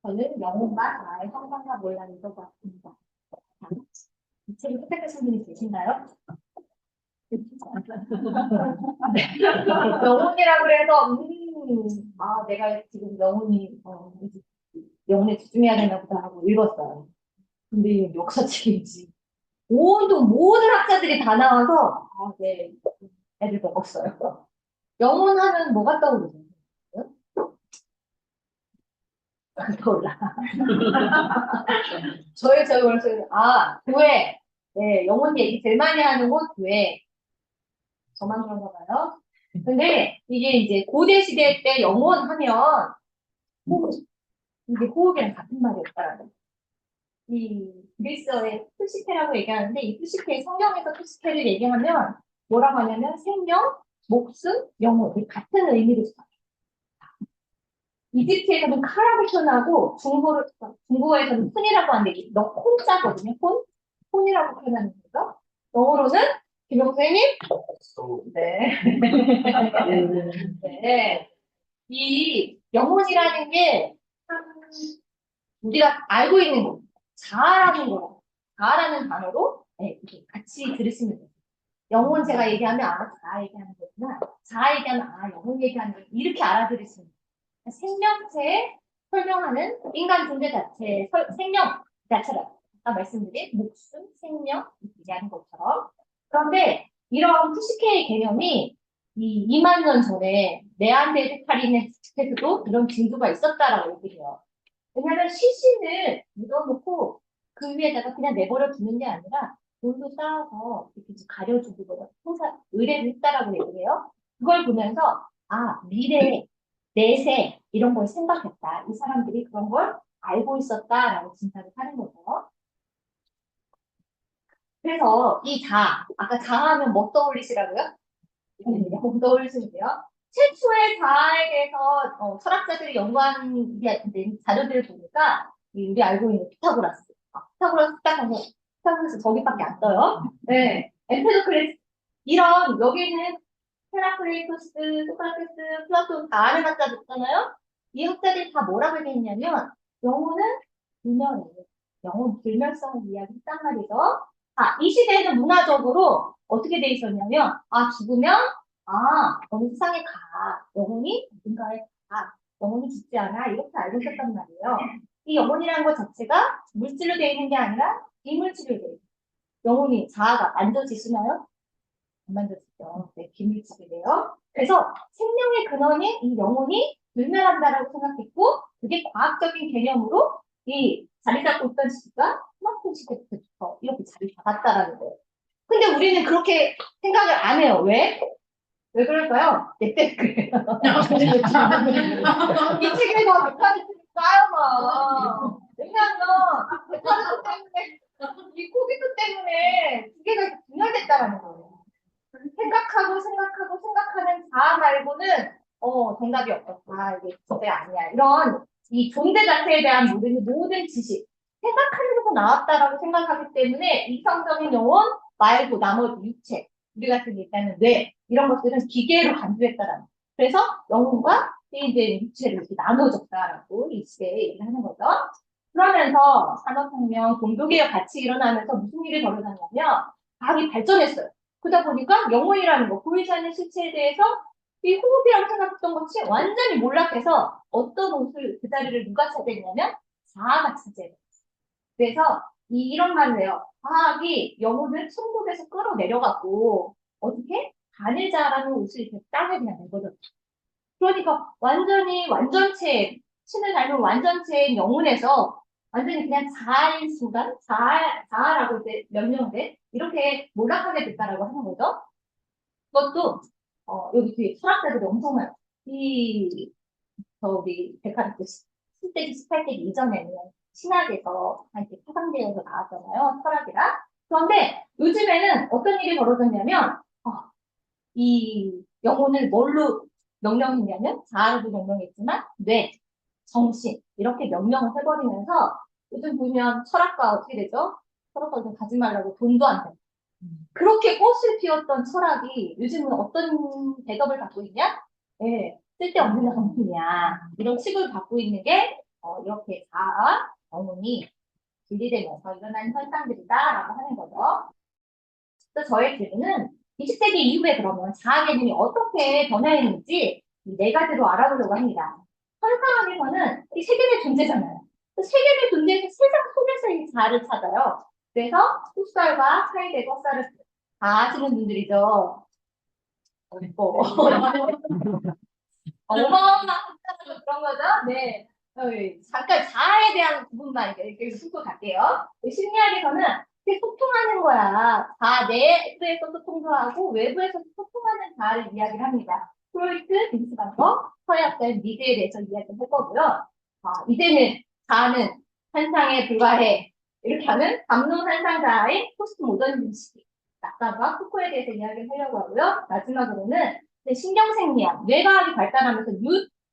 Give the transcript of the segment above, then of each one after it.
저는 영혼과 나의 형상과 몰라는 것 같습니다. 이 책을 선택하신 분이 계신가요? 영혼이라고 해서 내가 지금 영혼에 집중해야 되나 보다 하고 읽었어요. 근데 이 역사책인지 온통 모든 학자들이 다 나와서 네, 애들 먹었어요. 영혼하면 뭐가 떠오르죠? 떠올라. 저희 원래 교회. 네, 영혼 얘기 제일 많이 하는 곳 교회. 저만 그런가 봐요. 근데 이게 이제 고대 시대 때 영혼 하면 이게 호흡이랑 같은 말이었다라는. 이 그리스어의 푸시케라고 얘기하는데 이 푸시케 성경에서 푸시케를 얘기하면 뭐라고 하냐면 생명, 목숨, 영혼 같은 의미로 써요. 이집트에서는 카라고 표현하고 중국어에서는 푼이라고 하는데 너 콘자거든요. 폰이라고 표현하는 거죠. 영어로는 김영수 선생님? 네. 네. 이 영혼이라는 게 우리가 알고 있는 거, 자아라는 단어로 이렇게 같이 들으시면 돼요. 영혼 제가 얘기하면 자아 얘기하는 거구나. 자아 얘기하면 영혼 얘기하는 거 이렇게 알아들으시면 돼요. 생명체에 설명하는 인간 존재 자체의 생명 자체라 아까 말씀드린 목숨, 생명 얘기하는 것처럼. 그런데 이런 푸시케의 개념이 이 2만 년 전에 네안데르탈인에게도 이런 징조가 있었다라고 얘기해요. 왜냐하면 시신을 묻어놓고 그 위에다가 그냥 내버려 두는 게 아니라 돌도 쌓아서 이렇게 가려주고 의뢰를 했다라고 얘기해요. 그걸 보면서 미래, 내세 이런 걸 생각했다. 이 사람들이 그런 걸 알고 있었다라고 진단을 하는 거죠. 그래서 아까 자아하면 뭐 떠올리시라고요? 뭐 떠올리시는데요? 최초의 자아에 대해서 철학자들이 연구한 자료들을 보니까 우리 알고 있는 피타고라스. 피타고라스 딱 하면 피타고라스 저기밖에 안 떠요. 네, 엠페도클레스 이런 여기는 헤라클레이토스, 소크라테스, 플라톤 다 아는 학자들 있잖아요. 이 학자들이 다 뭐라고 얘기했냐면 영혼은 불멸이에요. 영혼 불멸성을 이야기했단 말이죠. 이 시대에는 문화적으로 어떻게 돼 있었냐면 죽으면 어느 세상에 가. 영혼이 어딘가에 가. 영혼이 죽지 않아. 이렇게 알고 있었단 말이에요. 이 영혼이라는 것 자체가 물질로 되어 있는 게 아니라 비물질로 되어 있어요. 영혼이 자아가 만져지시나요? 안 만져지죠. 네, 비물질이래요. 그래서 생명의 근원인 이 영혼이 불멸한다라고 생각했고 그게 과학적인 개념으로 이 자리 잡고 있던 시기가 스마트폰 시대부터 이렇게 자리 잡았다라는 거예요. 근데 우리는 그렇게 생각을 안 해요. 왜? 왜 그럴까요? 내 때문에 그래요. 이 책에서 메카니즘이 쌓여봐. 왜냐하면 메카니즘 때문에 이 코비드 때문에 두 개가 분열됐다라는 거예요. 생각하는 자아 말고는 정답이 없었다. 이게 존재 아니야. 이런 이 존재 자체에 대한 모든 지식 생각하면서 나왔다라고 생각하기 때문에 이성적인 영혼 말고 나머지 육체 우리 같은 일단은 뇌 이런 것들은 기계로 간주했다라는. 그래서 영혼과 이제 육체를 이렇게 나눠줬다라고 이 시대에 얘기를 하는 거죠. 그러면서 산업혁명, 동독개혁 같이 일어나면서 무슨 일이 벌어졌냐면 과학이 발전했어요. 그러다 보니까 영혼이라는 거, 보이지 않는 실체에 대해서 이 호흡이라고 생각했던 것이 완전히 몰락해서 어떤 옷을 그 자리를 누가 차지했냐면 자아가 차지해요. 그래서 이런 말을 해요. 과학이 영혼을 천국에서 끌어내려갖고 어떻게? 단일자라는 옷을 이렇게 땅에 그냥 내버렸죠. 그러니까 완전체, 신을 닮은 완전체인 영혼에서 완전히 그냥 자아인 순간, 자아라고 이제 명명돼 이렇게 몰락하게 됐다라고 하는 거죠. 그것도 여기 뒤에 철학자들이 엄청 많아요. 우리 데카르트 10세기, 18세기 이전에는 신학에서 이렇게 파상되어서 나왔잖아요. 철학이라. 그런데 요즘에는 어떤 일이 벌어졌냐면 이 영혼을 뭘로 명명했냐면 자아로도 명명했지만 뇌, 정신 이렇게 명명을 해버리면서 요즘 보면 철학과 어떻게 되죠? 철학과 좀 가지 말라고 돈도 안 돼. 그렇게 꽃을 피웠던 철학이 요즘은 어떤 대접을 받고 있냐? 쓸데없는 학문이야. 이런 취급을 받고 있는 게 이렇게 자아, 영혼이 분리되면서 일어나는 현상들이다라고 하는 거죠. 그래서 저의 질문은 20세기 이후에 그러면 자아 개념이 어떻게 변화했는지 이 네 가지로 알아보려고 합니다. 현상학에서는 이 세계의 존재잖아요. 그 세계의 존재에서 세상 속에서 이 자아를 찾아요. 그래서 흡살과 하이데거, 흡살을 다 아시는 분들이죠. 어마어마한 그런 거죠? 네. 잠깐 자아에 대한 부분만 이렇게 훑고 갈게요. 심리학에서는 이렇게 소통하는 거야. 자아 내부에서 소통도 하고 외부에서 소통하는 자아를 이야기를 합니다. 프로이트, 빈스반거, 서약된 미드에 대해서 이야기를 할 거고요. 이제는 자아는 현상에 불과해. 이렇게 하는 담론 현상 자아의 포스트 모더니즘 시기. 낙관과 푸코에 대해서 이야기를 하려고 하고요. 마지막으로는 신경생리학, 뇌과학이 발달하면서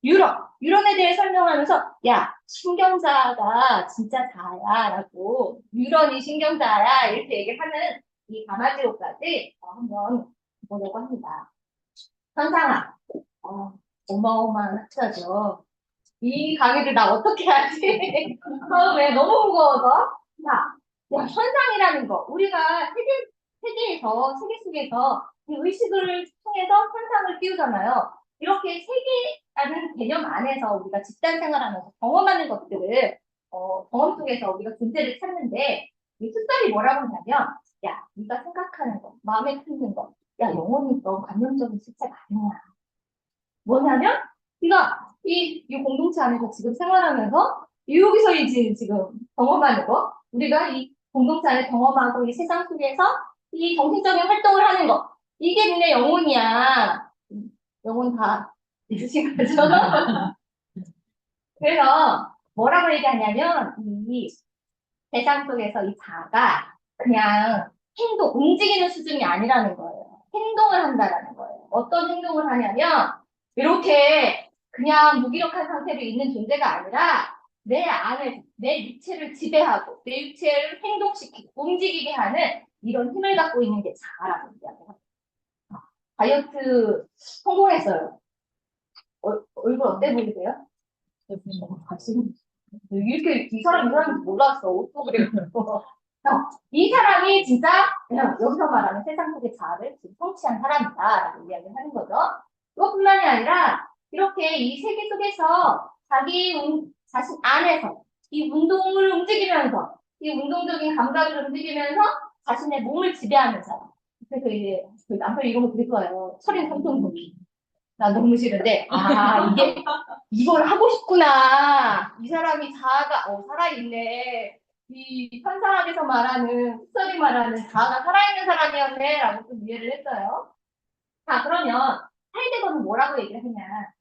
뉴런에 대해 설명하면서 야, 신경자가 진짜 자아야라고 뉴런이 신경자야 이렇게 얘기를 하는 이 가마지로까지 한번 보려고 합니다. 현상학, 어마어마한 학자죠. 이 강의를 나 어떻게 하지? 처음에 너무 무거워서. 야, 현상이라는 거. 우리가 세계 속에서 이 의식을 통해서 현상을 띄우잖아요. 이렇게 세계라는 개념 안에서 우리가 집단 생활하면서 경험하는 것들을, 경험 속에서 우리가 존재를 찾는데, 이 숫살이 뭐라고 하냐면, 야, 네가 생각하는 거, 마음에 드는 거, 야, 영혼이 있던 관념적인 실체가 아니야. 뭐냐면, 이 공동체 안에서 지금 생활하면서, 여기서 이제 지금 경험하는 거, 우리가 이 공동체 안에 경험하고 이 세상 속에서 이 정신적인 활동을 하는 거, 이게 니네 영혼이야. 영혼 다 있으신 거죠? 그래서 뭐라고 얘기하냐면, 이 세상 속에서 이 자가 그냥 움직이는 수준이 아니라는 거예요. 행동을 한다라는 거예요. 어떤 행동을 하냐면, 이렇게 그냥 무기력한 상태로 있는 존재가 아니라 내 안에 내 육체를 지배하고 내 육체를 행동시키고 움직이게 하는 이런 힘을 갖고 있는 게 자아라는 이야기를 합니다. 다이어트 성공했어요. 얼굴 어때 보이세요? 지금 이렇게 이 사람이 몰랐어. 옷도 그래요. 이 사람이 진짜 그냥 여기서 말하는 세상 속의 자아를 지금 성취한 사람이다라고 이야기를 하는 거죠. 그것뿐만이 아니라 이렇게 이 세계 속에서 자신 안에서 이 운동을 움직이면서 이 운동적인 감각을 움직이면서 자신의 몸을 지배하면서 그래서 이제 그 남편이 이런 거 되게 좋아해요. 철인 삼성동기. 나 너무 싫은데 이걸 하고 싶구나. 이 사람이 자아가 살아있네. 이 현상학에서 말하는 흑설이 말하는 자아가 살아있는 사람이었네라고 좀 이해를 했어요. 자, 그러면 하이데거는 뭐라고 얘기를 했냐?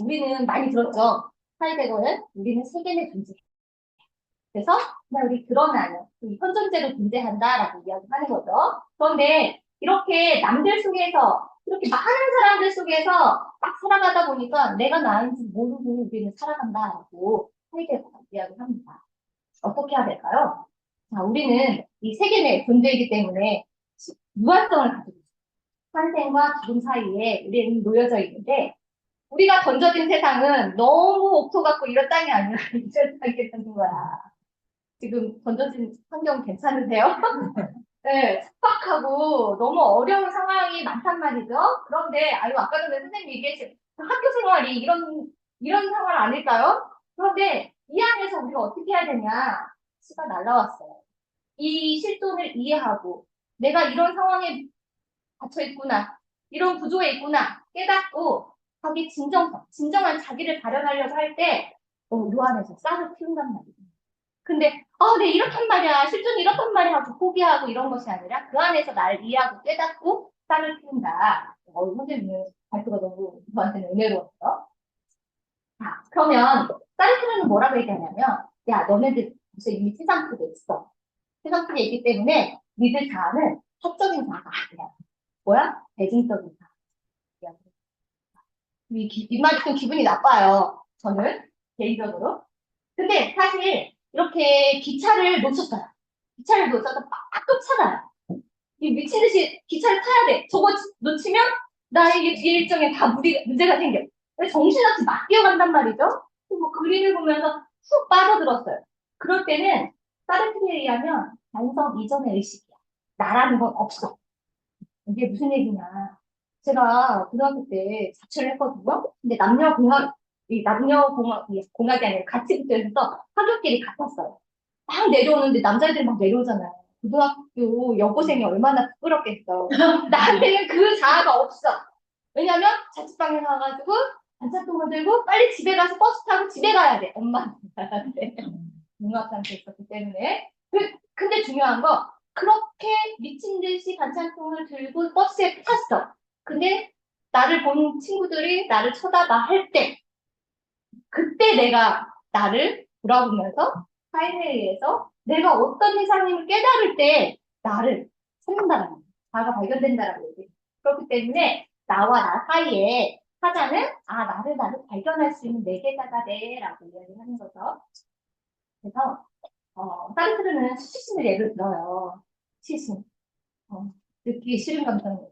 우리는 많이 들었죠. 하이데거는 우리는 세계의 존재. 그래서 그냥 우리 드러나는 이 현존재로 존재한다라고 이야기하는 거죠. 그런데 이렇게 남들 속에서 이렇게 많은 사람들 속에서 막 살아가다 보니까 내가 나인지 모르고 우리는 살아간다라고 하이데거가 이야기를 합니다. 어떻게 해야 될까요? 자, 우리는 이 세계 내 존재이기 때문에 유한성을 가지고 있어요. 환생과 죽음 사이에 우리는 놓여져 있는데 우리가 던져진 세상은 너무 옥토 같고 이런 땅이 아니라 이런 땅이 되는 거야. 지금 던져진 환경 괜찮으세요? 네, 척박하고 너무 어려운 상황이 많단 말이죠. 그런데 아까 전에 선생님이 얘기하신 학교 생활이 이런 상황 아닐까요? 그런데 이 안에서 우리가 어떻게 해야 되냐? 시가 날라왔어요. 이 실존을 이해하고 내가 이런 상황에 갇혀 있구나. 이런 구조에 있구나. 깨닫고 자기 진정한 자기를 발현하려고 할 때 요 안에서 싹을 틔운단 말이에요. 근데 네, 이렇단 말이야. 실존이 이렇단 말이야 하고 포기하고 이런 것이 아니라 그 안에서 날 이해하고 깨닫고 싹을 틔운다. 선생님은 발표가 너무 저한테는 은혜로웠어. 자, 그러면 사르트르는 뭐라고 얘기하냐면 야, 너네들 무슨 이미 세상 속에 있어. 세상 속에 있기 때문에 니들 자아는 사적인 자아가 아니야. 뭐야? 대중적인 자아. 이 말이 좀 기분이 나빠요. 저는 개인적으로. 근데 사실 이렇게 기차를 놓쳤어요. 기차를 놓쳐서 막 쫓아가요. 이 미친 듯이 기차를 타야 돼. 저거 놓치면 나에게 뒤에 일정에 다 문제가 생겨. 정신없이 막 뛰어간단 말이죠. 뭐 그림을 보면서 훅 빠져들었어요. 그럴 때는 사르트르에 의하면 반성 이전의 의식이야. 나라는 건 없어. 이게 무슨 얘기냐. 제가 고등학교 때 자취를 했거든요. 근데 남녀공학이 아니라 같이 붙어있어서 학교끼리 같았어요. 막 내려오는데 남자애들이 막 내려오잖아요. 고등학교 여고생이 얼마나 부끄럽겠어. 나한테는 그 자아가 없어. 왜냐면 자취방에 가가지고 반찬통을 들고 빨리 집에 가서 버스 타고 집에 가야 돼. 엄마한테. 중학생한테 있었기 때문에. 근데 중요한 거 그렇게 미친 듯이 반찬통을 들고 버스에 탔어. 근데 나를 본 친구들이 나를 쳐다봐 할 때, 그때 내가 나를 돌아보면서 타인에 의해서 내가 어떤 이상임을 깨달을 때 나를 찾는다는 거야. 나가 발견된다라는 얘기. 그렇기 때문에 나와 나 사이에 사자는 나를 발견할 수 있는 매개자가 돼라고 이야기하는 거죠. 그래서 사르트르는 수치심을 예를 들어요. 수치심. 듣기 싫은 감정이에요.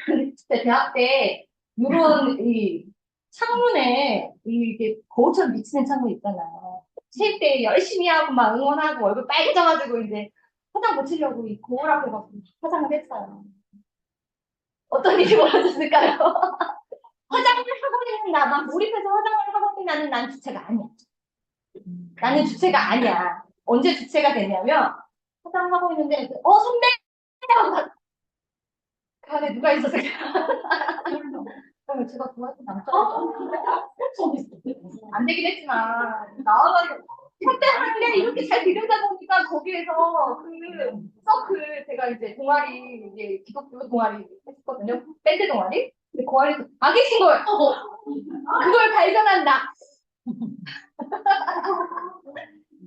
근데 진짜 대학 때 이런 이 창문에 이게 거울처럼 비치는 창문 있잖아요. 체육 때 열심히 하고 막 응원하고 얼굴 빨개져가지고 이제 화장 고치려고 이 거울 앞에 막 화장을 했어요. 어떤 일이 벌어졌을까요? 화장을 하고 있는 나만 몰입해서 화장을 하고 있는 나는 난 주체가 아니야. 나는 주체가 아니야. 언제 주체가 되냐면 화장하고 있는데 선배 하고 그 안에 누가 있었을까? 그러면 제가 좋아했던 남자가 안 되긴 했지만 나와가지고 그때 하는데 이렇게 잘 들여다 보니까 거기에서 그 서클 제가 이제 동아리 이제 기독교 동아리 했었거든요. 밴드 동아리. 근데 그 안에서 계신 거예요. 그걸 발견한다.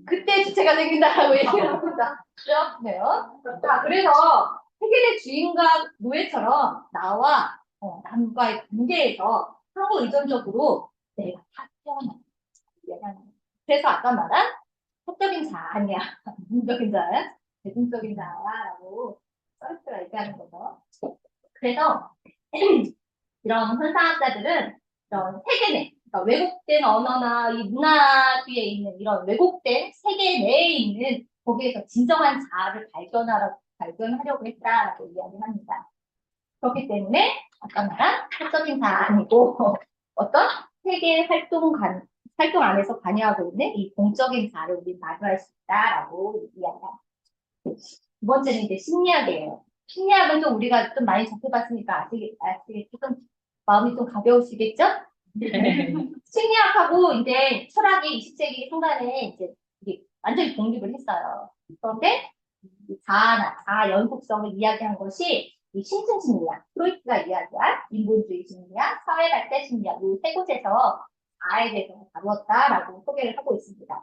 그때 주체가 생긴다라고 얘기를 합니다. 그렇네요. 자, 그래서 해결의 주인과 노예처럼 나와 남과의 관계에서 상호 의존적으로 내가 다 태어난다. 얘기하는 거예요. 그래서 아까 말한 사적인 자아 아니야. 문적인 자아야? 대중적인 자아라고 서비스가 얘기하는 거죠. 그래서 이런 현상학자들은 이런 세계 내, 그러니까 왜곡된 언어나 이 문화 뒤에 있는 이런 왜곡된 세계 내에 있는 거기에서 진정한 자아를 발견하려고 했다라고 이야기합니다. 그렇기 때문에 아까 말한 사적인 자아 아니고 어떤 세계 활동 안에서 관여하고 있는 이 공적인 자아를 우리 마주할 수 있다라고 이야기합니다. 두 번째는 이제 심리학이에요. 심리학은 좀 우리가 좀 많이 접해봤으니까 좀 마음이 좀 가벼우시겠죠? 심리학하고 이제 철학이 20세기 중반에 이제 완전히 독립을 했어요. 그런데 자아 연속성을 이야기한 것이 이 신층 심리학, 프로이트가 이야기한 인본주의 심리학, 사회 발달 심리학 이 세 곳에서 자아에 대해서 다루었다라고 소개를 하고 있습니다.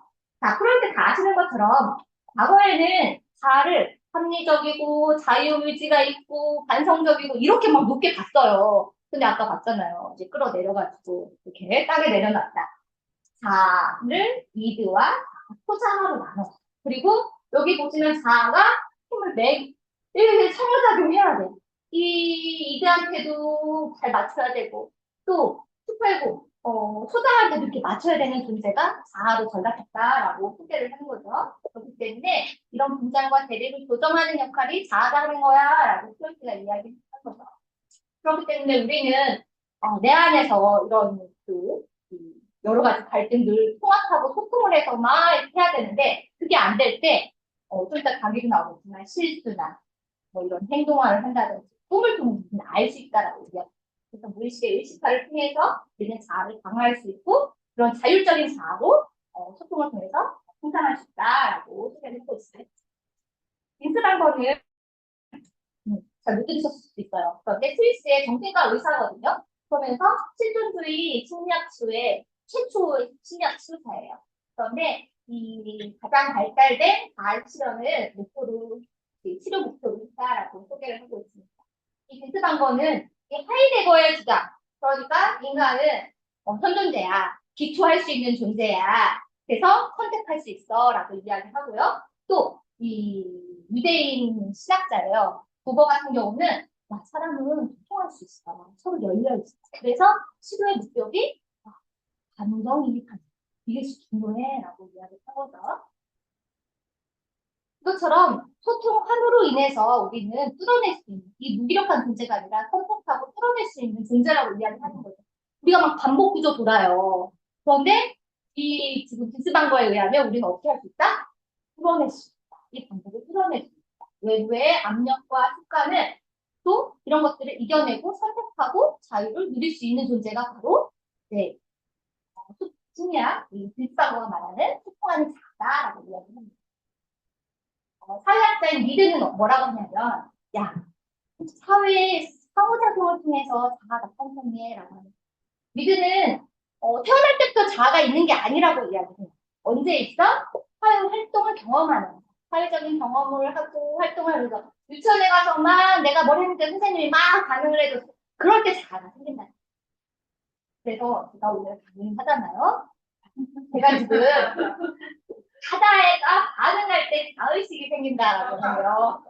자, 프로이트 다 아시는 것처럼 과거에는 자아를 합리적이고 자유의지가 있고 반성적이고 이렇게 막 높게 봤어요. 근데 아까 봤잖아요. 이제 끌어내려가지고 이렇게 땅에 내려놨다. 자아를 이드와 소자아로 나눠. 그리고 여기 보시면 자아가 힘을 이렇게 상호작용해야 돼. 이 이드한테도 잘 맞춰야 되고 또 18고 소자한테도 이렇게 맞춰야 되는 존재가 자아로 전락했다라고 소개를 하는 거죠. 그렇기 때문에 이런 분장과 대립을 조정하는 역할이 자아가 하는 거야라고 프로이트가 이야기한 거죠. 그렇기 때문에 우리는 내 안에서 이런 여러 가지 갈등들 통합하고 소통을 해서 막 이렇게 해야 되는데 그게 안 될 때 좀 이따 강의도 나오겠지만 실수나 뭐 이런 행동화를 한다든지 꿈을 통해서 알 수 있다라고 얘기합니다. 그래서 무의식의 의식화를 통해서 우리는 자아를 강화할 수 있고 그런 자율적인 자아로 소통을 통해서 성장할 수 있다라고 소개를 하고 있어요. 빈스란 거는 잘 못 들으셨을 수도 있어요. 그런데 스위스의 정신과 의사거든요. 그러면서 실존주의 심리학수의 최초 심리학 수사예요. 그런데 이 가장 발달된 자아 실현을 목표로 치료 목표로 했다라고 소개를 하고 있습니다. 이 빈스반거는 하이데거의 주장. 그러니까 인간은 현존자야. 기초할 수 있는 존재야. 그래서 선택할 수 있어라고 이야기하고요. 또 이 유대인 신학자예요. 부버 같은 경우는 사람은 소통할 수 있어. 서로 열려 있어. 그래서 치료의 목적이 감정이입하는. 이게 중요해라고 이야기한 거죠. 이것처럼 소통함으로 인해서 우리는 뚫어낼 수 있는, 이 무기력한 존재가 아니라 선택하고 뚫어낼 수 있는 존재라고 이야기하는 거죠. 우리가 막 반복 구조 돌아요. 그런데 이 지금 비스방과에 의하면 우리는 어떻게 할 수 있다? 뚫어낼 수 있다. 이 반복을 뚫어낼 수 있다. 외부의 압력과 습관을 또 이런 것들을 이겨내고 선택하고 자유를 누릴 수 있는 존재가 바로 네, 승리야, 이 비스방과가 말하는 소통하는 자다라고 이야기합니다. 사회학자인 미드는 뭐라고 하냐면, 야, 사회의 상호작용을 통해서 자아가 탄생해라고 합니다. 미드는 태어날 때부터 자아가 있는 게 아니라고 이야기해요. 언제 있어? 사회 활동을 경험하는 사회적인 경험을 하고 활동을 하면서 유치원에 가서 막 내가 뭘 했는데 선생님이 막 반응을 해도 그럴 때 자아가 생긴다. 그래서 제가 오늘 강의하잖아요. 제가 지금 하다애가 반응할 때 자의식이 생긴다라고 해요.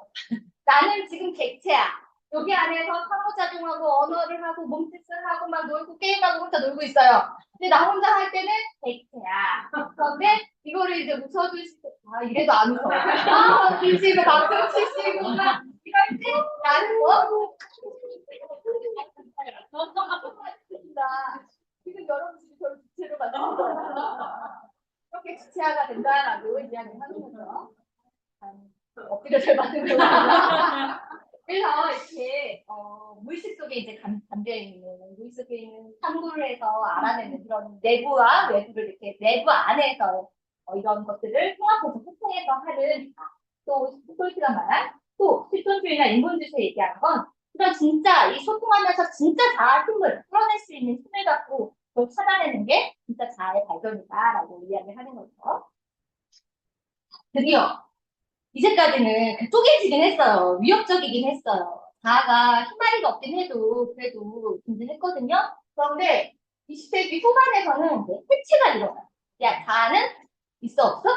나는 지금 객체야. 여기 안에서 상호작용하고 언어를 하고 몸짓을 하고 막 놀고 게임하고 혼자 놀고 있어요. 근데 나 혼자 할 때는 객체야. 그런데 이거를 이제 웃어주시고 이래도 안 웃어. 웃으시고 박수 치시고 막 이럴 때 나는 뭐 지금 여러분 지금 저를 주체로 만드는 거야. 이렇게 주체화가 된다라고 이야기를 하는 거죠. 엎드려 잘 맞는 거구나. 그래서 이렇게 무의식 속에 이제 담겨 있는 무의식 속에 있는 탐구를 해서 알아내는 그런 내부와 외부를 이렇게 내부 안에서 이런 것들을 통합해서 소통해서 하는 또 스토이트가 말한 또 실존주의나 인본주의에서 얘기하는 건 그런 진짜 이 소통하면서 진짜 자아 힘을 풀어낼 수 있는 힘을 갖고 그걸 찾아내는 게 진짜 자아의 발견이다라고 이야기하는 거죠. 드디어 이제까지는 쪼개지긴 했어요. 위협적이긴 했어요. 자아가 힘마리가 없긴 해도 그래도 존재했거든요. 그런데 20세기 후반에서는 해체가 일어나요. 야, 자아는 있어 없어?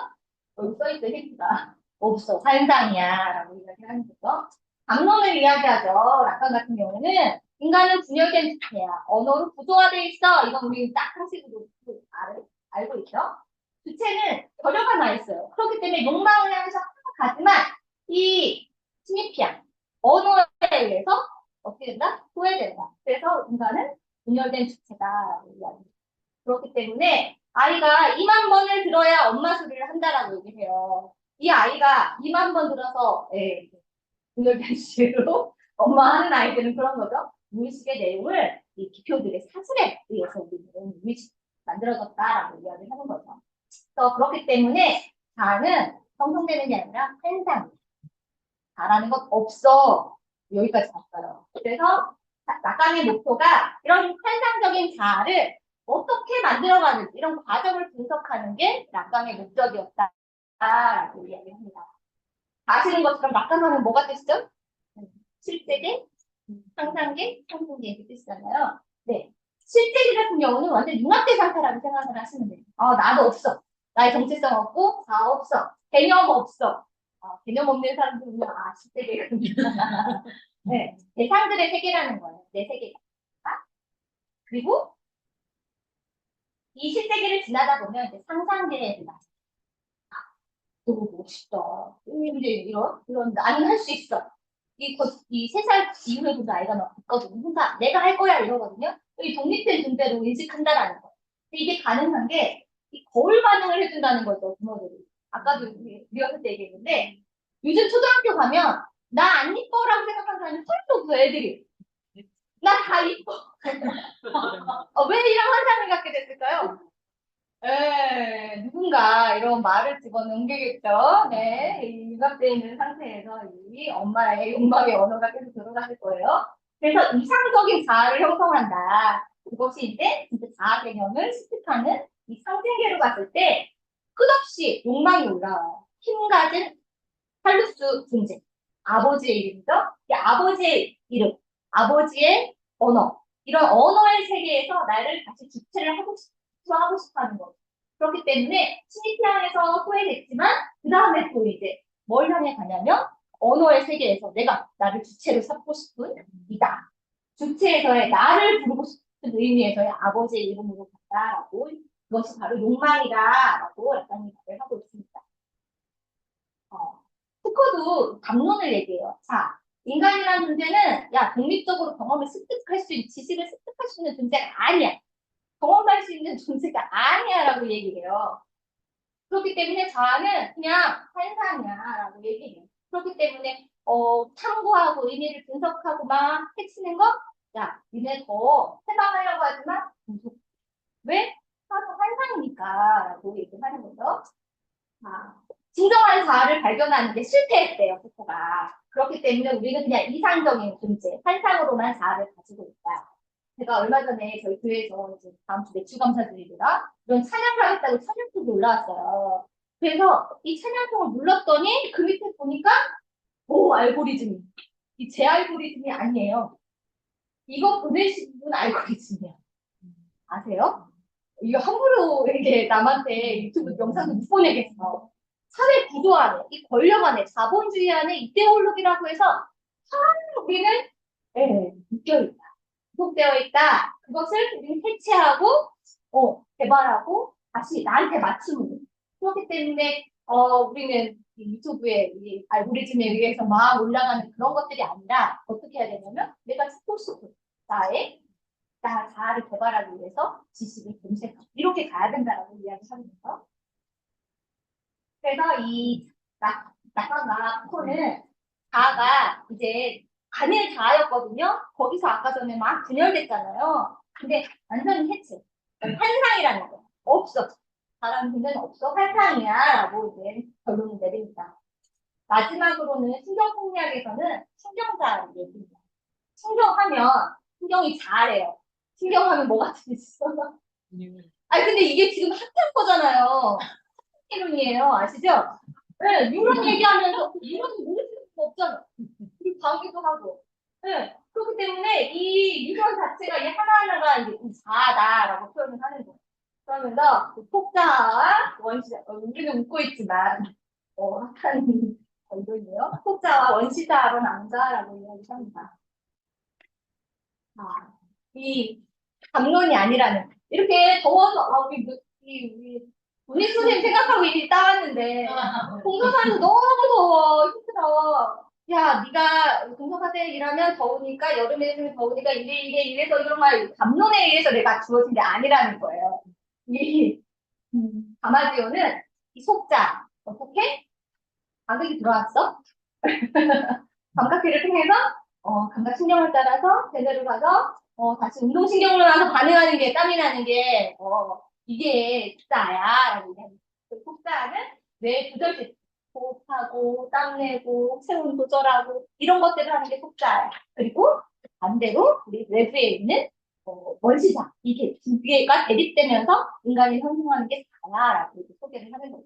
여기 써있어 해체가 없어. 환상이야 라고 이야기하는 거죠. 담론을 이야기하죠. 라칸 같은 경우는 인간은 분열된 주체야. 언어로 구조화되어 있어. 이건 우리 딱 상식으로 알고 있죠. 주체는 결여가 나 있어요. 그렇기 때문에 욕망을 향해서 가지만 이 스니피아 언어에 의해서 어떻게 된다? 소외된다. 그래서 인간은 분열된 주체다라고 이야기합니다. 그렇기 때문에 아이가 2만 번을 들어야 엄마 소리를 한다라고 얘기해요. 이 아이가 2만 번 들어서 분열된 주체로 엄마 하는 아이들은 그런 거죠. 무의식의 내용을 이 기표들의 사슬에 의해서 우리는 무의식 만들어졌다라고 이야기를 하는 거죠. 그렇기 때문에 자아는 형성되는 게 아니라 현상. 자라는 것 없어. 여기까지 봤어요. 그래서 낙강의 목표가 이런 환상적인 자아를 어떻게 만들어가는지 이런 과정을 분석하는 게 낙강의 목적이었다라고 이야기합니다. 아시는 것처럼 낙강하면 뭐가 뜻이죠? 실제계, 상상계, 상승계 이렇게 뜻이잖아요. 네. 실제계 같은 경우는 완전 융합된 상태라고 생각을 하시면 돼요. 나도 없어. 나의 정체성 없고, 다 없어. 개념 없어. 개념 없는 사람들은, 실제계가. 네. 대상들의 세계라는 거예요. 내 세계가. 그리고 이 실제계를 지나다 보면 이제 상상계에 들어가요. 너무 멋있다. 이제 이런, 나는 할 수 있어. 이 3살 이후에도 아이가 막 있거든요. 혼자 내가 할 거야 이러거든요. 이 독립된 존재로 인식한다라는 거. 근데 이게 가능한 게 이 거울 반응을 해준다는 거죠, 부모들이. 아까도 리허설 때 얘기했는데 요즘 초등학교 가면 나 안 이뻐라고 생각하는 사람이 헐도 없어, 애들이. 나 다 이뻐. 왜 이런 환상을 갖게 됐을까요? 누군가 이런 말을 집어넣겠죠. 네, 이 융합되어 있는 상태에서 이 엄마의 욕망의 언어가 계속 들어가실 거예요. 그래서 이상적인 자아를 형성한다. 그것이 이제 진짜 자아 개념을 습득하는 이 상징계로 봤을 때 끝없이 욕망이 올라와요. 힘 가진 팔루스 존재. 아버지의 이름이죠. 이 아버지의 이름, 아버지의 언어. 이런 언어의 세계에서 나를 다시 주체를 하고 싶어 하는 거죠. 그렇기 때문에 신입향에서 소외됐지만 그 다음에 또 이제 뭘 향해 가냐면 언어의 세계에서 내가 나를 주체로 삼고 싶은 이다. 주체에서의 나를 부르고 싶은 의미에서의 아버지의 이름으로 간다라고 그것이 바로 욕망이다라고 약간 말을 하고 있습니다. 후커도 담론을 얘기해요. 자, 인간이라는 존재는 야 독립적으로 경험을 습득할 수 있는 지식을 습득할 수 있는 존재가 아니야. 경험할 수 있는 존재가 아니야라고 얘기해요. 그렇기 때문에 자아는 그냥 환상이야라고 얘기해요. 그렇기 때문에 탐구하고 의미를 분석하고 막 해치는 거, 야, 니네 더 해방하려고 하지만 왜? 바로 환상이니까라고 얘기하는 거죠. 자, 진정한 자아를 발견하는 게 실패했대요, 포코가. 그렇기 때문에 우리는 그냥 이상적인 존재, 환상으로만 자아를 가지고 있다. 제가 얼마 전에 저희 교회에서 이제 다음 주 매출 감사드리더라 이런 찬양을 하겠다고 찬양송이 올라왔어요. 그래서 이 찬양송을 눌렀더니 그 밑에 보니까 오 알고리즘이 이 제 알고리즘이 아니에요. 이거 보내신 분 알고리즘이야. 아세요? 이거 함부로 이렇게 남한테 유튜브 영상도 못 보내겠어. 사회 구조 안에, 이 권력 안에, 자본주의 안에 이데올로기라고 해서 우리는 묶여있다. 구속되어 있다. 그것을 우리는 해체하고 개발하고 다시 나한테 맞추는 그렇기 때문에 우리는 이 유튜브에 이 알고리즘에 의해서 막 올라가는 그런 것들이 아니라 어떻게 해야 되냐면 내가 찾고 싶은 나의 자아를 개발하기 위해서 지식을 검색하고 이렇게 가야 된다라고 이야기하는 거죠. 그래서 이 낙관과 코는 자아가 이제 간의 자아였거든요. 거기서 아까 전에 막 분열됐잖아요. 근데 완전히 해체. 환상이라는 거. 없어. 자라는 존재는 없어. 환상이야. 라고 이제 결론을 내립니다. 마지막으로는 신경생리학에서는 신경자를 얘기합니다. 신경하면 신경이 자아래요. 신경하면 뭐가 되겠어? 아니 근데 이게 지금 학교인 거잖아요. 이론이에요. 아시죠? 네, 이런 얘기하면서 이런 모르는 거 없잖아. 우리 방기도 하고. 네, 그렇기 때문에 이 유전 자체가 이 하나하나가 이제 자아다라고 표현을 하는 거예요. 그러면서 그 폭자와 원시자, 우리는 웃고 있지만, 약간 이거예요. 폭자와 원시자로 남자라고 이야기합니다. 아, 이 담론이 아니라는 이렇게 더워서 우리 문희 선생님 생각하고 일이 따왔는데 공사사는 너무 더워 힘들어. 야 네가 공사사대 일하면 더우니까 여름에 있으면 더우니까 이래서 이런 말 담론에 의해서 내가 주어진 게 아니라는 거예요. 이 가마지오는 이 속자 어떻게 자극이 들어왔어? 감각기를 통해서 감각신경을 따라서 제대로 가서 다시 운동신경으로 나서 반응하는 게 땀이 나는 게 이게 속자야라고 얘기합니다. 그 속자는 뇌 조절 시스템 호흡하고 땀내고 체온 조절하고 이런 것들을 하는 게 속자야. 그리고 반대로 우리 외부에 있는 원시자 이게 두 개가 대립되면서 인간이 형성하는 게 자야라고 소개를 하는 거죠.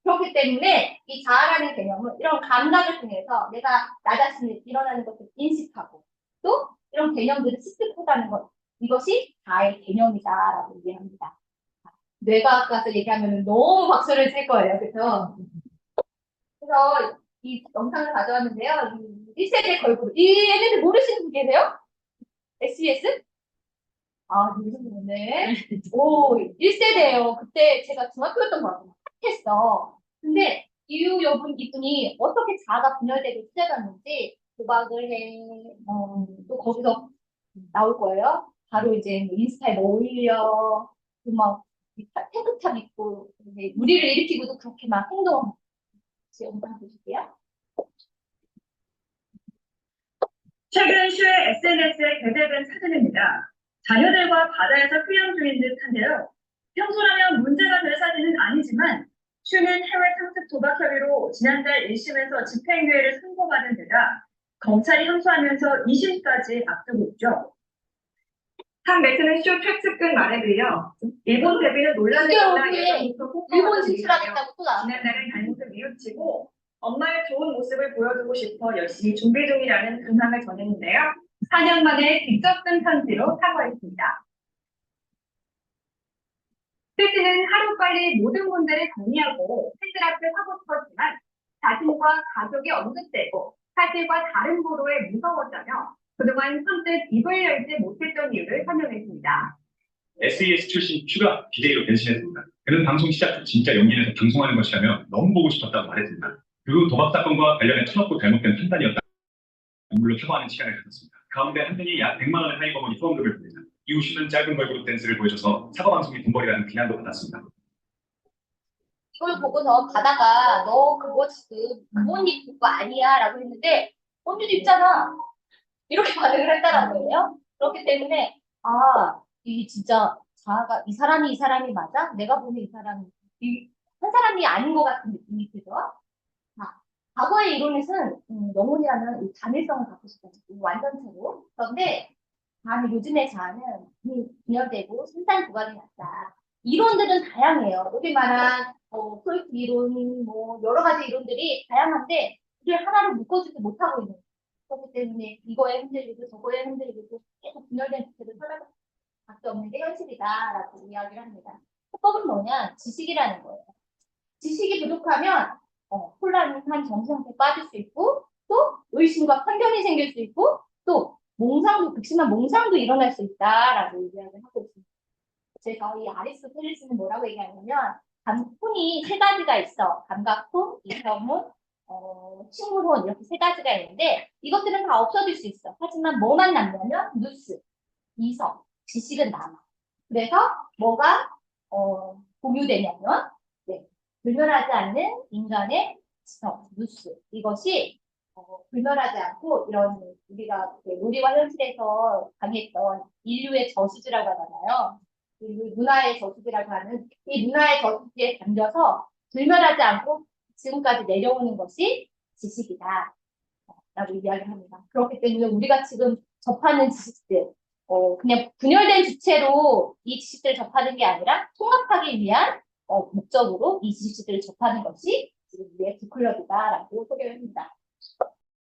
그렇기 때문에 이 자아라는 개념은 이런 감각을 통해서 내가 나 자신이 일어나는 것을 인식하고 또 이런 개념들을 습득하다는 것 이것이 자아의 개념이다라고 얘기합니다. 뇌과학과서 얘기하면 너무 박수를 칠 거예요. 그래서 이 영상을 가져왔는데요. 이 1세대 걸그룹 이 얘네들 모르시는 분 계세요? SES? 아, 모르시는데. 오, 1세대예요. 그때 제가 중학교였던 것 같아요. 했어. 근데 이분이 어떻게 자아가 분열되고 시작했는지 도박을 해. 또 거기서 나올 거예요. 바로 이제 인스타에 뭐 올려. 막 탱크탑 입고 무리를 일으키고도 그렇게 막 행동. 영상 보실게요. 최근 슈의 SNS에 게재된 사진입니다. 자녀들과 바다에서 휴양 중인 듯한데요. 평소라면 문제가 될 사진은 아니지만 슈는 해외 상습 도박 혐의로 지난달 1심에서 집행유예를 선고받은 데다 검찰이 항소하면서 2심까지 앞두고 있죠. 한 매체는 슈 최측근 말에 들려 일본 데뷔는 논란이 일어나 예전부터 일본 진출하겠다고 또 나왔어요. 지난달은 잘못을 뉘우치고 엄마의 좋은 모습을 보여주고 싶어 열심히 준비 중이라는 근황을 전했는데요. 4년 만에 직접 쓴 편지로 사과했습니다. 스티는 하루빨리 모든 문제를 정리하고 팬들 앞에 서고 싶었지만 자신과 가족이 언급되고 사실과 다른 보도에 무서웠다며 그동안 선뜻 입을 열지 못했던 이유를 설명했습니다. SAS 출신 큐가 BJ로 변신했습니다. 그는 방송 시작 후 진짜 연기에서 방송하는 것이라며 너무 보고 싶었다고 말했습니다. 그 후 도박 사건과 관련해 철없고 잘못된 판단이었다. 눈물로 사과하는 시간을 가졌습니다. 가운데 한 명이 약 100만 원의 하이버머니 후원금을 보냅니다. 이후 슈는 짧은 걸그룹 댄스를 보여줘서 사과 방송이 돈벌이라는 비난도 받았습니다. 이걸 보고서 가다가 너 그거 지금 그옷 입은 거 아니야 라고 했는데 언니도 입잖아 이렇게 반응을 했다는 거예요. 그렇기 때문에 이 진짜 자아가 이 사람이 맞아? 내가 보는 이 사람이 한 사람이 아닌 것 같은 느낌이 들죠. 자, 과거의 이론에서는 영혼이라는 이 단일성을 갖고 싶다. 완전체로. 그런데 요즘의 자아는 분열되고 생산 구간이 낮다. 이론들은 다양해요. 여기 말한 프로이트 이론, 뭐 여러 가지 이론들이 다양한데 이를 하나로 묶어주지 못하고 있는 거예요. 그렇기 때문에 이거에 흔들리고 저거에 흔들리고 계속 분열된 주체를 살아갈 수밖에 없는 게 현실이다라고 이야기를 합니다. 해법은 뭐냐? 지식이라는 거예요. 지식이 부족하면 혼란한 정신상태에 빠질 수 있고 또 의심과 편견이 생길 수 있고 또 극심한 몽상도 일어날 수 있다라고 이야기를 하고 있습니다. 그래서 이 아리스토텔레스는 뭐라고 얘기하냐면 혼이 세 가지가 있어. 감각혼, 이성혼, 식물혼 이렇게 세 가지가 있는데 이것들은 다 없어질 수 있어. 하지만 뭐만 남냐면 누스, 이성, 지식은 남아. 그래서 뭐가 공유되냐면 불멸하지 않는 인간의 지성, 누스 이것이 불멸하지 않고 이런 우리가 우리와 현실에서 강했던 인류의 저수지라고 하잖아요. 문화의 저수지라고 하는 이 문화의 저수지에 담겨서 불멸하지 않고 지금까지 내려오는 것이 지식이다. 라고 이야기합니다. 그렇기 때문에 우리가 지금 접하는 지식들, 그냥 분열된 주체로 이 지식들을 접하는 게 아니라 통합하기 위한 목적으로 이 지식들을 접하는 것이 지금 우리의 북클럽이다라고 소개를 합니다.